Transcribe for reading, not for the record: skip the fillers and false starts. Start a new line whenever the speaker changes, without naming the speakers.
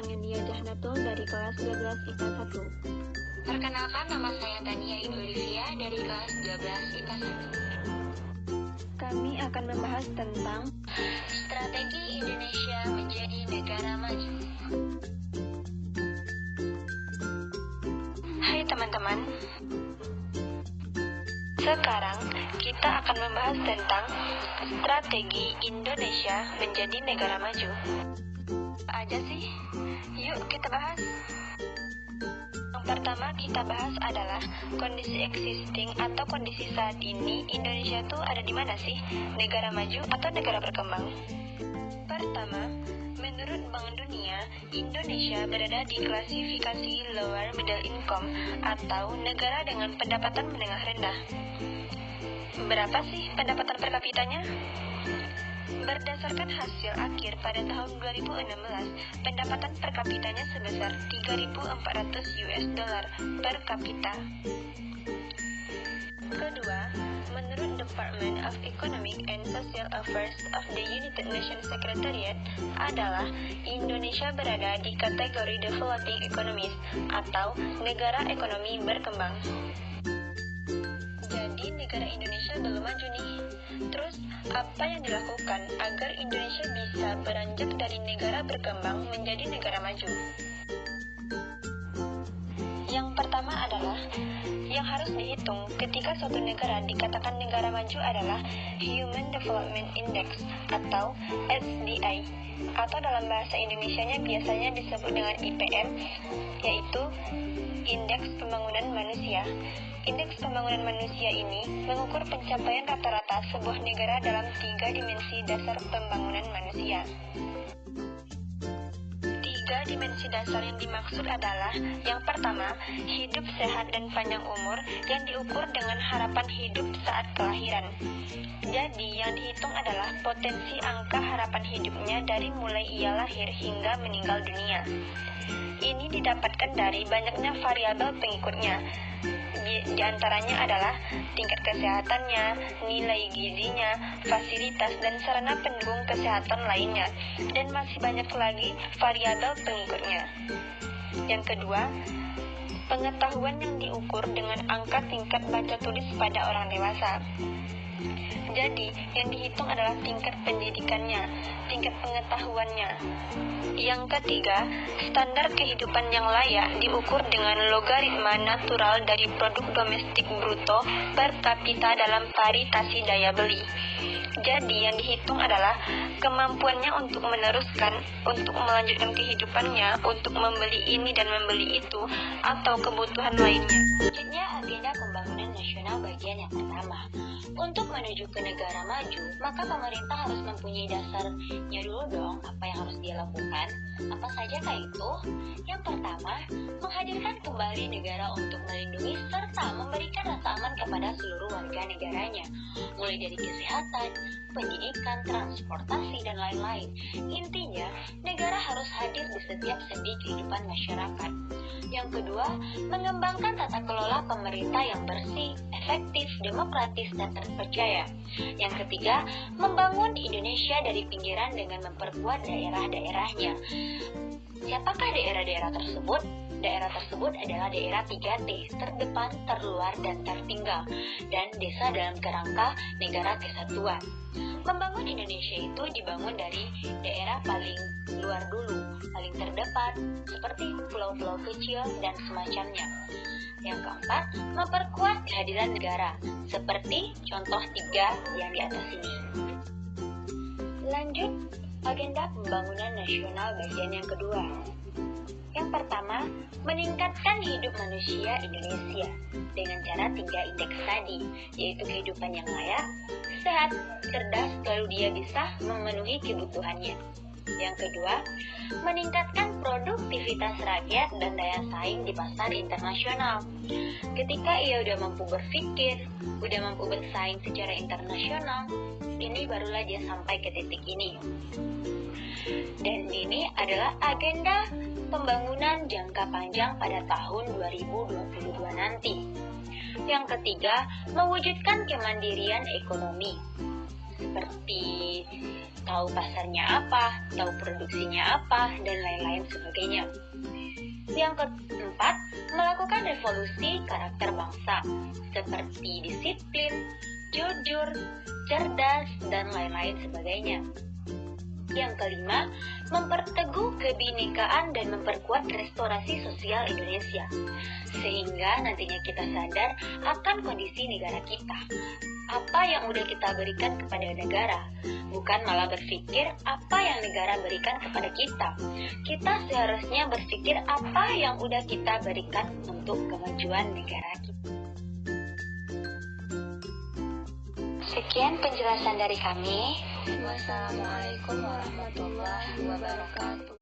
Yunia Jahnatul dari kelas 12 IPA 1.
Perkenalkan, nama saya Tania Ibu Olivia dari kelas 12 IPA 1.
Kami akan membahas tentang
Strategi Indonesia menjadi negara maju.
Hai teman-teman, sekarang kita akan membahas tentang strategi Indonesia menjadi negara maju. Apa aja sih? Yuk kita bahas. Yang pertama kita bahas adalah kondisi existing atau kondisi saat ini Indonesia tuh ada di mana sih? Negara maju atau negara berkembang? Pertama, menurut Bank Dunia, Indonesia berada di klasifikasi lower middle income atau negara dengan pendapatan menengah rendah. Berapa sih pendapatan per kapitanya? Berdasarkan hasil akhir pada tahun 2016, pendapatan per kapitanya sebesar 3.400 US dollar per kapita. Kedua, menurut Department of Economic and Social Affairs of the United Nations Secretariat adalah Indonesia berada di kategori developing economies atau negara ekonomi berkembang. Jadi negara Indonesia belum maju nih. Terus apa yang dilakukan agar Indonesia bisa beranjak dari negara berkembang menjadi negara maju? Yang pertama adalah yang harus dihitung ketika suatu negara dikatakan negara maju adalah Human Development Index atau HDI, atau dalam bahasa Indonesianya biasanya disebut dengan IPM, yaitu Indeks Pembangunan Manusia. Indeks Pembangunan Manusia ini mengukur pencapaian rata-rata sebuah negara dalam 3 dimensi dasar pembangunan manusia. 3 dimensi dasar yang dimaksud adalah yang pertama, hidup sehat dan panjang umur yang diukur dengan harapan hidup saat kelahiran. Jadi yang dihitung adalah potensi angka harapan hidupnya dari mulai ia lahir hingga meninggal dunia. Ini didapatkan dari banyaknya variabel pengikutnya. Di antaranya adalah tingkat kesehatannya, nilai gizinya, fasilitas dan sarana pendukung kesehatan lainnya, dan masih banyak lagi variabel pengikutnya. Yang kedua, pengetahuan yang diukur dengan angka tingkat baca tulis pada orang dewasa. Jadi, yang dihitung adalah tingkat pendidikannya, tingkat pengetahuannya. Yang ketiga, standar kehidupan yang layak diukur dengan logaritma natural dari produk domestik bruto per kapita dalam paritasi daya beli. Jadi yang dihitung adalah kemampuannya untuk meneruskan, untuk melanjutkan kehidupannya, untuk membeli ini dan membeli itu, atau kebutuhan lainnya.
Selanjutnya, agenda pembangunan nasional bagian yang pertama. Untuk menuju ke negara maju, maka pemerintah harus mempunyai dasarnya dulu dong apa yang harus dia lakukan. Apa sajakah itu? Yang pertama, menghadirkan kembali negara untuk melindungi serta memberikan rasa aman kepada seluruh warga negaranya, mulai dari kesehatan, pendidikan, transportasi, dan lain-lain. Intinya, negara harus hadir di setiap sendi kehidupan masyarakat. Yang kedua, mengembangkan tata kelola pemerintah yang bersih, efektif, demokratis, dan terpercaya. Yang ketiga, membangun Indonesia dari pinggiran dengan memperkuat daerah-daerahnya. Siapakah daerah-daerah tersebut? Daerah tersebut adalah daerah 3T, terdepan, terluar, dan tertinggal, dan desa dalam kerangka negara kesatuan. Membangun Indonesia itu dibangun dari daerah paling luar dulu, paling terdepan, seperti pulau-pulau kecil dan semacamnya. Yang keempat, memperkuat kehadiran negara, seperti contoh 3 yang di atas ini. Lanjut, agenda pembangunan nasional bagian yang kedua. Yang pertama, meningkatkan hidup manusia Indonesia dengan cara 3 indeks tadi, yaitu kehidupan yang layak, sehat, cerdas, lalu dia bisa memenuhi kebutuhannya. Yang kedua, meningkatkan produktivitas rakyat dan daya saing di pasar internasional. Ketika ia udah mampu berpikir, udah mampu bersaing secara internasional, ini barulah dia sampai ke titik ini. Dan ini adalah agenda pembangunan jangka panjang pada tahun 2022 nanti. Yang ketiga, mewujudkan kemandirian ekonomi. seperti tahu pasarnya apa, tahu produksinya apa, dan lain-lain sebagainya. Yang keempat, melakukan revolusi karakter bangsa, seperti disiplin, jujur, cerdas, dan lain-lain sebagainya. Yang kelima, memperteguh kebinekaan dan memperkuat restorasi sosial Indonesia, sehingga nantinya kita sadar akan kondisi negara kita. Apa yang udah kita berikan kepada negara, bukan malah berpikir apa yang negara berikan kepada kita. Kita seharusnya berpikir apa yang udah kita berikan untuk kemajuan negara kita.
Sekian penjelasan dari kami.
Wassalamualaikum warahmatullahi wabarakatuh.